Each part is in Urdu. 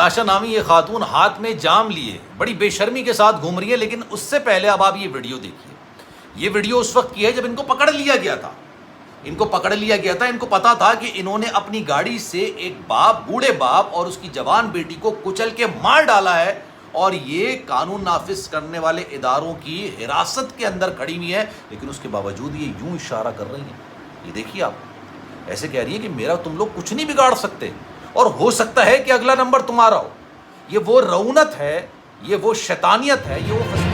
نتاشا نامی یہ خاتون ہاتھ میں جام لیے بڑی بے شرمی کے ساتھ گھوم رہی ہے، لیکن اس سے پہلے اب آپ یہ ویڈیو دیکھیے. یہ ویڈیو اس وقت کی ہے جب ان کو پکڑ لیا گیا تھا. ان کو پتا تھا کہ انہوں نے اپنی گاڑی سے ایک بوڑھے باپ اور اس کی جوان بیٹی کو کچل کے مار ڈالا ہے، اور یہ قانون نافذ کرنے والے اداروں کی حراست کے اندر کھڑی ہوئی ہے، لیکن اس کے باوجود یہ یوں اشارہ کر رہی ہیں. یہ دیکھیے آپ ایسے کہہ رہی ہیں کہ میرا تم لوگ کچھ نہیں بگاڑ سکتے، اور ہو سکتا ہے کہ اگلا نمبر تمہارا ہو. یہ وہ رونت ہے، یہ وہ شیطانیت ہے، یہ وہ فساد.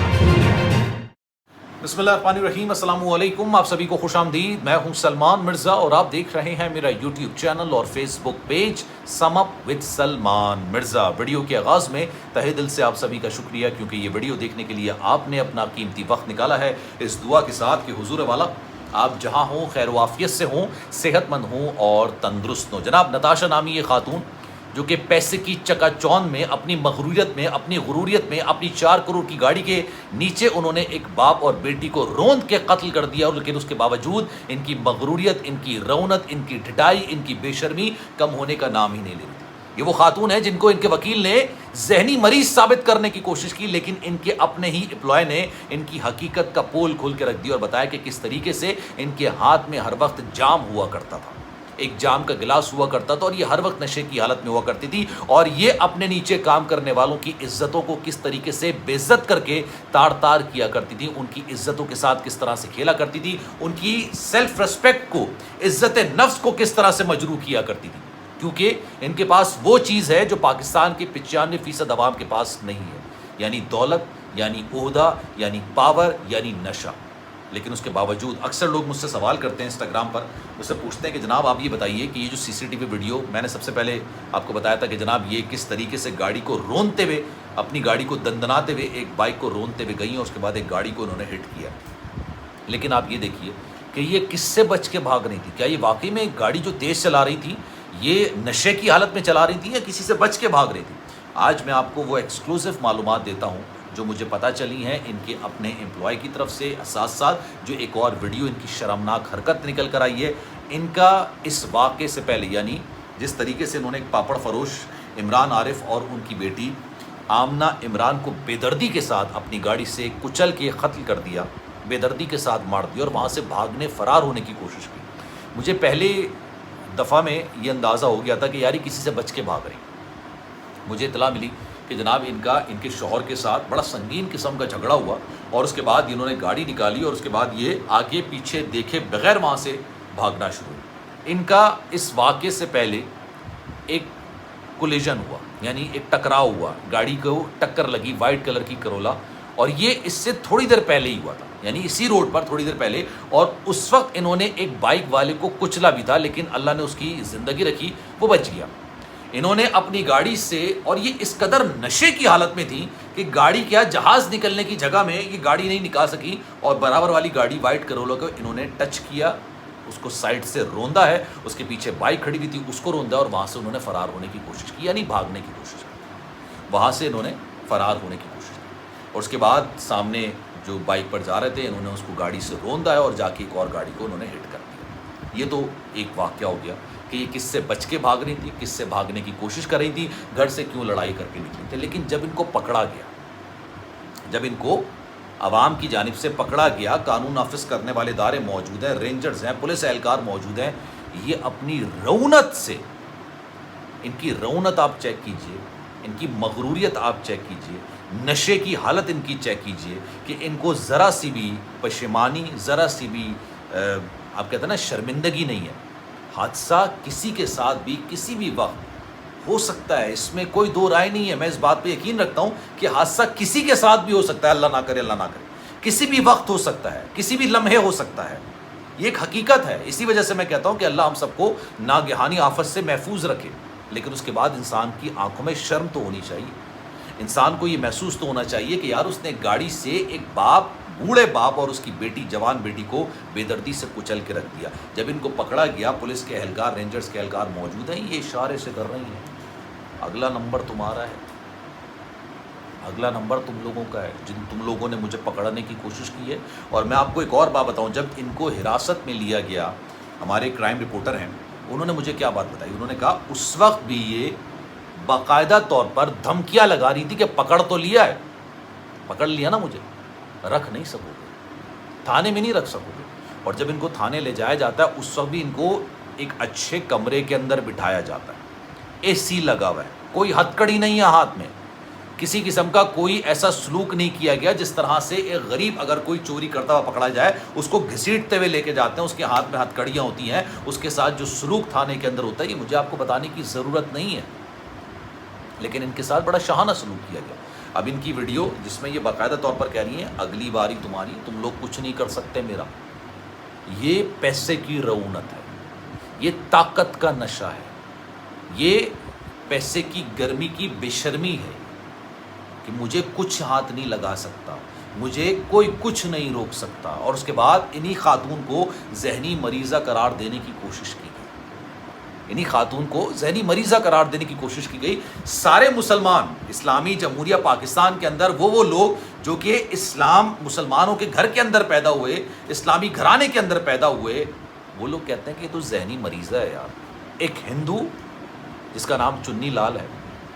بسم اللہ الرحمن الرحیم. السلام علیکم، آپ سبھی کو خوش آمدید. میں ہوں سلمان مرزا اور آپ دیکھ رہے ہیں میرا یوٹیوب چینل اور Facebook page sum up with Salman Mirza. Video کے آغاز میں تہہ دل سے آپ سبھی کا شکریہ، کیونکہ یہ ویڈیو دیکھنے کے لیے آپ نے اپنا قیمتی وقت نکالا ہے، اس دعا کے ساتھ کہ حضور والا آپ جہاں ہوں خیر و عافیت سے ہوں، صحت مند ہوں اور تندرست ہوں. جناب نتاشا نامی یہ خاتون جو کہ پیسے کی چکا چوند میں، اپنی مغروریت میں، اپنی غروریت میں، اپنی 4 کروڑ کی گاڑی کے نیچے انہوں نے ایک باپ اور بیٹی کو روند کے قتل کر دیا، لیکن اس کے باوجود ان کی مغروریت، ان کی رونت، ان کی ڈھٹائی، ان کی بے شرمی کم ہونے کا نام ہی نہیں لے رہی. یہ وہ خاتون ہے جن کو ان کے وکیل نے ذہنی مریض ثابت کرنے کی کوشش کی، لیکن ان کے اپنے ہی امپلائی نے ان کی حقیقت کا پول کھول کے رکھ دیا اور بتایا کہ کس طریقے سے ان کے ہاتھ میں ہر وقت جام ہوا کرتا تھا، ایک جام کا گلاس ہوا کرتا تھا، اور یہ ہر وقت نشے کی حالت میں ہوا کرتی تھی، اور یہ اپنے نیچے کام کرنے والوں کی عزتوں کو کس طریقے سے بے عزت کر کے تار تار کیا کرتی تھی، ان کی عزتوں کے ساتھ کس طرح سے کھیلا کرتی تھی، ان کی سیلف ریسپیکٹ کو، عزت نفس کو کس طرح سے مجروح کیا کرتی تھی، کیونکہ ان کے پاس وہ چیز ہے جو پاکستان کے 95% عوام کے پاس نہیں ہے، یعنی دولت، یعنی عہدہ، یعنی پاور، یعنی نشہ. لیکن اس کے باوجود اکثر لوگ مجھ سے سوال کرتے ہیں انسٹاگرام پر، مجھ سے پوچھتے ہیں کہ جناب آپ یہ بتائیے کہ یہ جو سی سی ٹی وی ویڈیو میں نے سب سے پہلے آپ کو بتایا تھا کہ جناب یہ کس طریقے سے گاڑی کو رونتے ہوئے، اپنی گاڑی کو دندناتے ہوئے ایک بائک کو رونتے ہوئے گئی ہیں، اس کے بعد ایک گاڑی کو انہوں نے ہٹ کیا. لیکن آپ یہ دیکھیے کہ یہ کس سے بچ کے بھاگ رہی تھی. کیا یہ واقعی میں گاڑی جو تیز چلا رہی تھی یہ نشے کی حالت میں چلا رہی تھی یا کسی سے بچ کے بھاگ رہی تھی؟ آج میں آپ کو وہ ایکسکلوسیو معلومات دیتا ہوں جو مجھے پتہ چلی ہیں ان کے اپنے امپلائی کی طرف سے، ساتھ ساتھ جو ایک اور ویڈیو ان کی شرمناک حرکت نکل کر آئی ہے. ان کا اس واقعے سے پہلے، یعنی جس طریقے سے انہوں نے ایک پاپڑ فروش عمران عارف اور ان کی بیٹی آمنہ عمران کو بے دردی کے ساتھ اپنی گاڑی سے کچل کے قتل کر دیا، بے دردی کے ساتھ مار دیا اور وہاں سے بھاگنے فرار ہونے کی کوشش کی. مجھے پہلے دفعہ میں یہ اندازہ ہو گیا تھا کہ یاری کسی سے بچ کے بھاگ رہی. مجھے اطلاع ملی کہ جناب ان کے شوہر کے ساتھ بڑا سنگین قسم کا جھگڑا ہوا، اور اس کے بعد انہوں نے گاڑی نکالی اور اس کے بعد یہ آگے پیچھے دیکھے بغیر وہاں سے بھاگنا شروع. ان کا اس واقعے سے پہلے ایک کولیجن ہوا، یعنی ایک ٹکراؤ ہوا، گاڑی کو ٹکر لگی، وائٹ کلر کی کرولا، اور یہ اس سے تھوڑی دیر پہلے ہی ہوا تھا، یعنی اسی روڈ پر تھوڑی دیر پہلے. اور اس وقت انہوں نے ایک بائک والے کو کچلا بھی تھا، لیکن اللہ نے اس کی زندگی رکھی، وہ بچ گیا. انہوں نے اپنی گاڑی سے، اور یہ اس قدر نشے کی حالت میں تھی کہ گاڑی کیا جہاز نکلنے کی جگہ میں یہ گاڑی نہیں نکال سکی، اور برابر والی گاڑی وائٹ کرولا کو انہوں نے ٹچ کیا، اس کو سائڈ سے روندا ہے، اس کے پیچھے بائک کھڑی ہوئی تھی اس کو روندا، اور وہاں سے انہوں نے فرار ہونے کی کوشش کی، یعنی بھاگنے کی کوشش کی. وہاں سے انہوں نے فرار ہونے کی کوشش کی، اور اس کے بعد سامنے جو بائک پر جا رہے تھے انہوں نے اس کو گاڑی سے روندا ہے اور جا کے ایک اور گاڑی کو انہوں نے ہٹ کر دیا. یہ تو ایک واقعہ ہو گیا کہ یہ کس سے بچ کے بھاگ رہی تھی، کس سے بھاگنے کی کوشش کر رہی تھی، گھر سے کیوں لڑائی کر کے نکلی تھی. لیکن جب ان کو پکڑا گیا، جب ان کو عوام کی جانب سے پکڑا گیا، قانون نافذ کرنے والے ادارے موجود ہیں، رینجرز ہیں، پولیس اہلکار موجود ہیں، یہ اپنی رونت سے، ان کی رونت آپ چیک کیجئے، ان کی مغروریت آپ چیک کیجئے، نشے کی حالت ان کی چیک کیجئے کہ ان کو ذرا سی بھی پشیمانی، ذرا سی بھی آپ کہتے ہیں نا شرمندگی نہیں ہے. حادثہ کسی کے ساتھ بھی کسی بھی وقت ہو سکتا ہے، اس میں کوئی دو رائے نہیں ہے. میں اس بات پہ یقین رکھتا ہوں کہ حادثہ کسی کے ساتھ بھی ہو سکتا ہے، اللہ نہ کرے، اللہ نہ کرے، کسی بھی وقت ہو سکتا ہے، کسی بھی لمحے ہو سکتا ہے. یہ ایک حقیقت ہے. اسی وجہ سے میں کہتا ہوں کہ اللہ ہم سب کو ناگہانی آفت سے محفوظ رکھے، لیکن اس کے بعد انسان کی آنکھوں میں شرم تو ہونی چاہیے. انسان کو یہ محسوس تو ہونا چاہیے کہ یار اس نے گاڑی سے ایک بوڑھے باپ اور اس کی بیٹی، جوان بیٹی کو بے دردی سے کچل کے رکھ دیا. جب ان کو پکڑا گیا، پولیس کے اہلکار، رینجرز کے اہلکار موجود ہیں، یہ اشارے سے کر رہی ہیں اگلا نمبر تمہارا ہے، اگلا نمبر تم لوگوں کا ہے، جن تم لوگوں نے مجھے پکڑنے کی کوشش کی ہے. اور میں آپ کو ایک اور بات بتاؤں، جب ان کو حراست میں لیا گیا، ہمارے کرائم رپورٹر ہیں، انہوں نے مجھے کیا بات بتائی، انہوں نے کہا اس وقت بھی یہ باقاعدہ طور پر دھمکیاں لگا رہی تھی کہ پکڑ تو لیا ہے، پکڑ لیا نا مجھے، رکھ نہیں سکو گے، تھانے میں نہیں رکھ سکو گے۔ اور جب ان کو تھانے لے جایا جاتا ہے اس وقت بھی ان کو ایک اچھے کمرے کے اندر بٹھایا جاتا ہے، اے سی لگا ہوا ہے، کوئی ہتھ کڑی نہیں ہے ہاتھ میں، کسی قسم کا کوئی ایسا سلوک نہیں کیا گیا جس طرح سے ایک غریب اگر کوئی چوری کرتا ہوا پکڑا جائے اس کو گھسیٹتے ہوئے لے کے جاتے ہیں، اس کے ہاتھ میں ہتھ کڑیاں ہوتی ہیں، اس کے ساتھ جو سلوک تھانے کے اندر ہوتا ہے یہ مجھے آپ کو بتانے کی ضرورت نہیں ہے، لیکن ان کے ساتھ بڑا شاہانہ سلوک کیا گیا۔ اب ان کی ویڈیو جس میں یہ باقاعدہ طور پر کہہ رہی ہیں اگلی باری تمہاری، تم لوگ کچھ نہیں کر سکتے میرا، یہ پیسے کی رعونت ہے، یہ طاقت کا نشہ ہے، یہ پیسے کی گرمی کی بے شرمی ہے کہ مجھے کچھ ہاتھ نہیں لگا سکتا، مجھے کوئی کچھ نہیں روک سکتا۔ اور اس کے بعد انہی خاتون کو ذہنی مریضہ قرار دینے کی کوشش کی گئی، انہی خاتون کو ذہنی مریضہ قرار دینے کی کوشش کی گئی۔ سارے مسلمان اسلامی جمہوریہ پاکستان کے اندر وہ لوگ جو کہ اسلام مسلمانوں کے گھر کے اندر پیدا ہوئے، اسلامی گھرانے کے اندر پیدا ہوئے، وہ لوگ کہتے ہیں کہ یہ تو ذہنی مریضہ ہے یار۔ ایک ہندو جس کا نام چنی لال ہے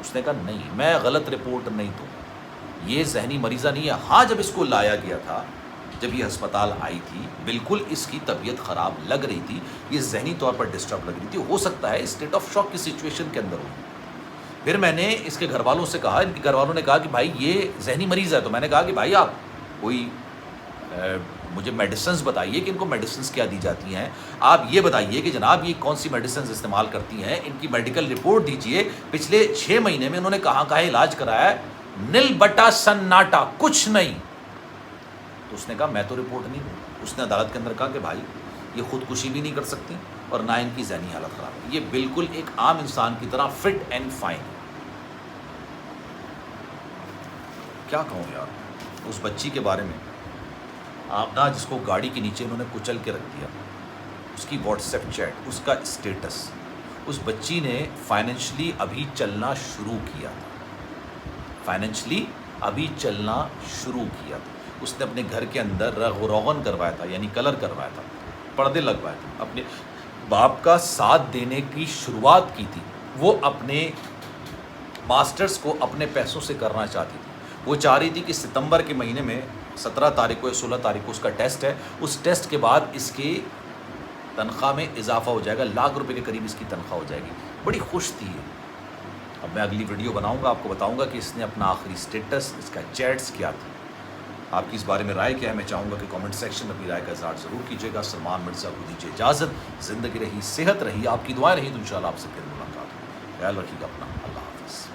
اس نے کہا نہیں، میں غلط رپورٹ نہیں دوں، یہ ذہنی مریضہ نہیں ہے۔ ہاں جب اس کو لایا گیا تھا، جب یہ ہسپتال آئی تھی، بالکل اس کی طبیعت خراب لگ رہی تھی، یہ ذہنی طور پر ڈسٹرب لگ رہی تھی، ہو سکتا ہے اسٹیٹ آف شاک کی سچویشن کے اندر ہو۔ پھر میں نے اس کے گھر والوں سے کہا، ان کے گھر والوں نے کہا کہ بھائی یہ ذہنی مریض ہے، تو میں نے کہا کہ بھائی آپ کوئی مجھے میڈیسنز بتائیے کہ ان کو میڈیسنز کیا دی جاتی ہیں، آپ یہ بتائیے کہ جناب یہ کون سی میڈیسنز استعمال کرتی ہیں، ان کی میڈیکل رپورٹ دیجئے، پچھلے 6 مہینے میں انہوں نے کہاں علاج کرایا ہے، نل بٹا سناٹا، کچھ نہیں۔ تو اس نے کہا میں تو رپورٹ نہیں دوں۔ اس نے عدالت کے اندر کہا کہ بھائی یہ خودکشی بھی نہیں کر سکتی اور نہ ان کی ذہنی حالت خراب ہے، یہ بالکل ایک عام انسان کی طرح فٹ اینڈ فائن۔ کیا کہوں یار اس بچی کے بارے میں، آپ نا جس کو گاڑی کے نیچے انہوں نے کچل کے رکھ دیا، اس کی واٹس ایپ چیٹ، اس کا اسٹیٹس، اس بچی نے فائنینشلی ابھی چلنا شروع کیا تھا، فائنینشلی ابھی چلنا شروع کیا تھا، اس نے اپنے گھر کے اندر رگ و روغن کروایا تھا، یعنی کلر کروایا تھا، پردے لگوائے تھے، اپنے باپ کا ساتھ دینے کی شروعات کی تھی، وہ اپنے ماسٹرز کو اپنے پیسوں سے کرنا چاہتی تھی، وہ چاہ رہی تھی کہ ستمبر کے مہینے میں 17 تاریخ کو یا 16 تاریخ کو اس کا ٹیسٹ ہے، اس ٹیسٹ کے بعد اس کی تنخواہ میں اضافہ ہو جائے گا، ₹1,00,000 کے قریب اس کی تنخواہ ہو جائے گی، بڑی خوش تھی یہ۔ اب میں اگلی ویڈیو بناؤں گا، آپ کو بتاؤں گا کہ اس نے اپنا آخری اسٹیٹس، اس کا چیٹس کیا تھا۔ آپ کی اس بارے میں رائے کیا ہے؟ میں چاہوں گا کہ کامنٹ سیکشن میں اپنی رائے کا اظہار ضرور کیجیے گا۔ سلمان مرزا کو دیجیے اجازت، زندگی رہی، صحت رہی، آپ کی دعائیں رہی تو انشاءاللہ آپ سے پھر ملاقات ہوگی۔ خیال رکھیے گا اپنا، اللہ حافظ۔